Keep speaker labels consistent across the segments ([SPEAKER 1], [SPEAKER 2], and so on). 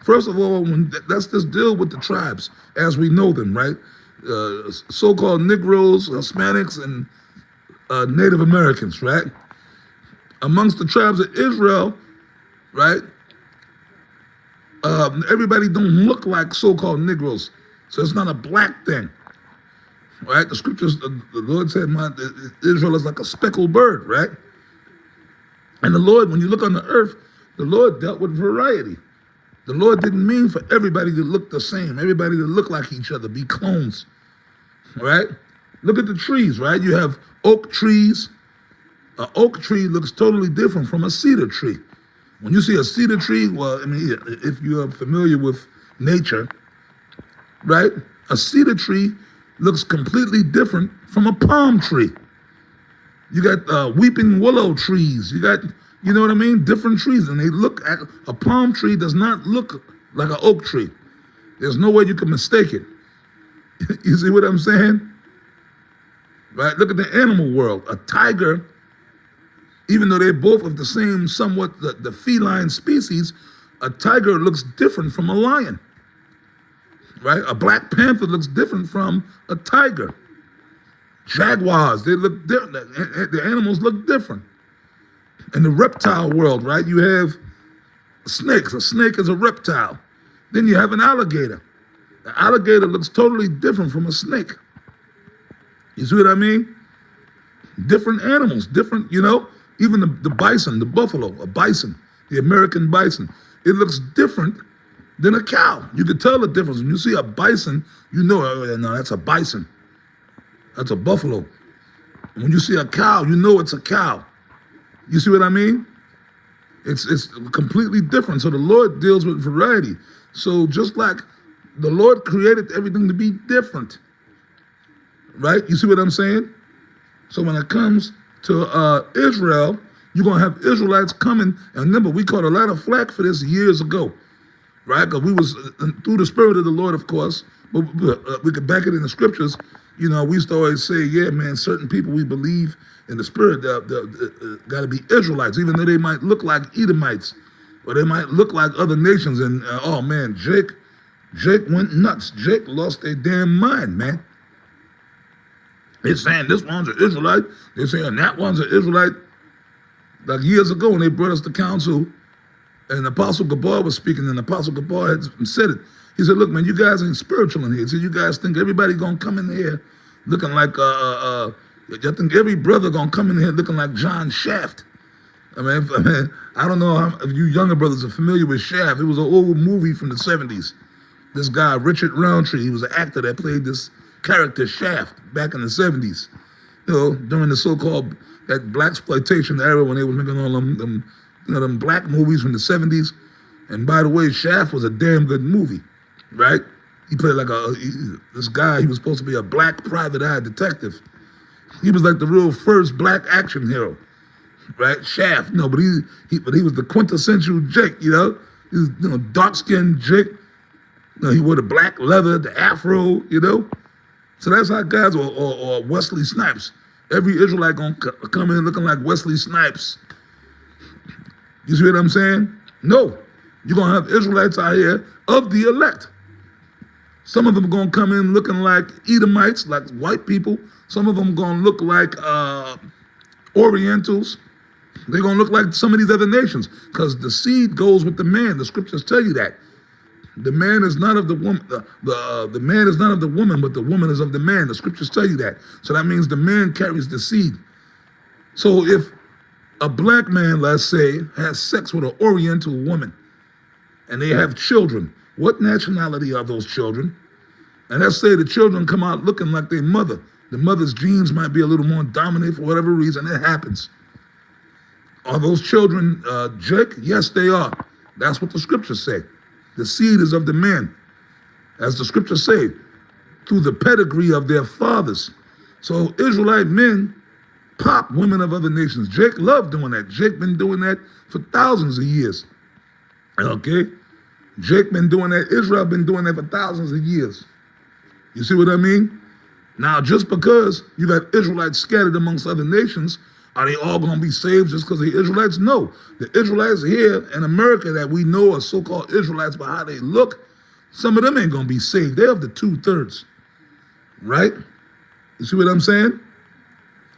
[SPEAKER 1] First of all, let's just deal with the tribes as we know them, right? So-called Negroes, Hispanics, and Native Americans, right? Amongst the tribes of Israel, right? Everybody don't look like so-called Negroes, so it's not a black thing, right? The scriptures, the Lord said, Israel is like a speckled bird, right? And the Lord, when you look on the earth, the Lord dealt with variety. The Lord didn't mean for everybody to look the same, everybody to look like each other, be clones, right? Look at the trees, right? You have oak trees. An oak tree looks totally different from a cedar tree. When you see a cedar tree, well, I mean, if you are familiar with nature, right? A cedar tree looks completely different from a palm tree. You got weeping willow trees. You got, you know what I mean? Different trees. And they look at, a palm tree does not look like an oak tree. There's no way you can mistake it. You see what I'm saying? Right? Look at the animal world. A tiger, even though they're both of the same, somewhat the feline species, a tiger looks different from a lion, right? A black panther looks different from a tiger. Jaguars, they look different. The animals look different. In the reptile world, right, you have snakes. A snake is a reptile. Then you have an alligator. The alligator looks totally different from a snake. You see what I mean? Different animals, different, you know, even the bison, the buffalo, a bison, the American bison, it looks different than a cow. You can tell the difference. When you see a bison, you know, oh, no, that's a bison. That's a buffalo. And when you see a cow, you know it's a cow. You see what I mean? It's completely different. So the Lord deals with variety. So just like the Lord created everything to be different, right? You see what I'm saying? So when it comes to Israel, you're going to have Israelites coming. And remember, we caught a lot of flack for this years ago, right? Because we was, through the Spirit of the Lord, of course, but we could back it in the scriptures. You know, we used to always say, yeah, man, certain people we believe in the Spirit got to be Israelites, even though they might look like Edomites, or they might look like other nations. And oh man, Jake went nuts. Jake lost their damn mind, man. They're saying this one's an Israelite. They're saying that one's an Israelite. Like years ago when they brought us to council, and Apostle Gabar was speaking, and Apostle Gabar had said it. He said, look, man, you guys ain't spiritual in here. He said, you guys think everybody gonna come in here looking like, I think every brother gonna come in here looking like John Shaft. I mean, I don't know if you younger brothers are familiar with Shaft. It was an old movie from the 70s. This guy, Richard Roundtree, he was an actor that played this character Shaft back in the 70s. You know, during the so-called, that blaxploitation era when they were making all them, you know, them black movies from the 70s. And by the way, Shaft was a damn good movie, right? He played like this guy, he was supposed to be a black private eye detective. He was like the real first black action hero, right? Shaft, no, but he was the quintessential Jake, you know? He was, you know, dark-skinned Jake. You know, he wore the black leather, the afro, you know? So that's how guys, or Wesley Snipes. Every Israelite gonna come in looking like Wesley Snipes. You see what I'm saying? No, you're gonna have Israelites out here of the elect. Some of them gonna come in looking like Edomites, like white people. Some of them gonna look like Orientals. They're gonna look like some of these other nations, because the seed goes with the man. The scriptures tell you that. The man is not of the woman. The man is not of the woman, but the woman is of the man. The scriptures tell you that. So that means the man carries the seed. So if a black man, let's say, has sex with an Oriental woman, and they have children, what nationality are those children? And let's say the children come out looking like their mother. The mother's genes might be a little more dominant for whatever reason. It happens. Are those children Jake? Yes, they are. That's what the scriptures say. The seed is of the men, as the scriptures say, through the pedigree of their fathers. So Israelite men pop women of other nations. Jake loved doing that. Jake been doing that for thousands of years. Okay? Jake been doing that. Israel been doing that for thousands of years. You see what I mean? Now, just because you got Israelites scattered amongst other nations, Are they all going to be saved just because they're Israelites? No. The Israelites here in America that we know are so-called Israelites by how they look, some of them ain't going to be saved. They're of the 2/3, right? You see what I'm saying?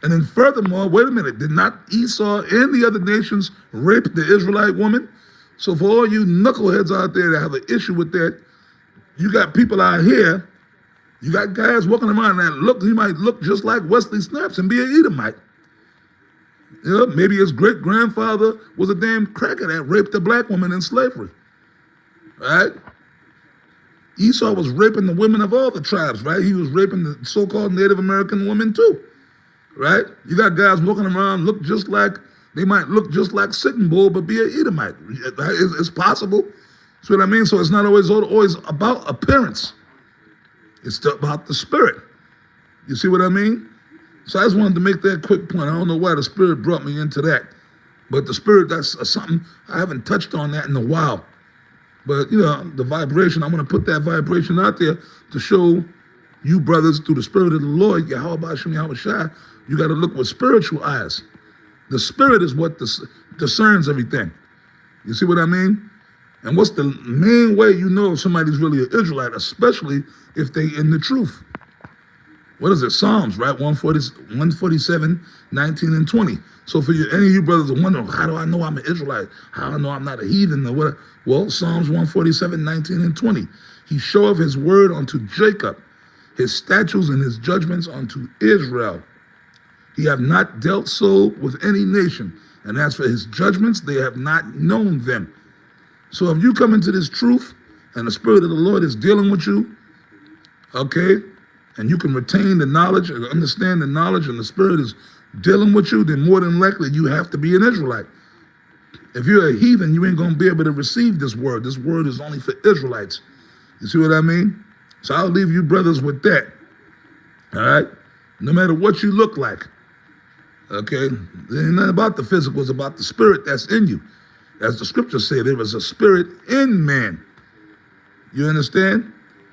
[SPEAKER 1] And then furthermore, wait a minute, did not Esau and the other nations rape the Israelite woman? So for all you knuckleheads out there that have an issue with that, you got people out here, you got guys walking around that look, he might look just like Wesley Snipes and be an Edomite. You know, maybe his great-grandfather was a damn cracker that raped a black woman in slavery, right? Esau was raping the women of all the tribes, right? He was raping the so-called Native American women too, right? You got guys walking around, they might look just like Sitting Bull, but be an Edomite. It's possible. See what I mean? So it's not always about appearance. It's about the spirit. You see what I mean? So I just wanted to make that quick point. I don't know why the Spirit brought me into that. But the Spirit, that's something, I haven't touched on that in a while. But, you know, the vibration, I'm going to put that vibration out there to show you brothers through the Spirit of the Lord, Yahweh Hashem Yahweh Shai, you got to look with spiritual eyes. The Spirit is what discerns everything. You see what I mean? And what's the main way you know if somebody's really an Israelite, especially if they in the truth? What is it? Psalms, right? 147, 19 and 20. So for you, any of you brothers are wondering, how do I know I'm an Israelite? How do I know I'm not a heathen or what? Well, Psalms 147, 19 and 20. He showeth his word unto Jacob, his statutes and his judgments unto Israel. He have not dealt so with any nation. And as for his judgments, they have not known them. So if you come into this truth and the Spirit of the Lord is dealing with you, okay, and you can retain the knowledge and understand the knowledge and the Spirit is dealing with you, then more than likely you have to be an Israelite. If you're a heathen, you ain't going to be able to receive this word. This word is only for Israelites. You see what I mean? So I'll leave you brothers with that. All right? No matter what you look like. Okay? It ain't nothing about the physical. It's about the spirit that's in you. As the scriptures say, there is a spirit in man. You understand?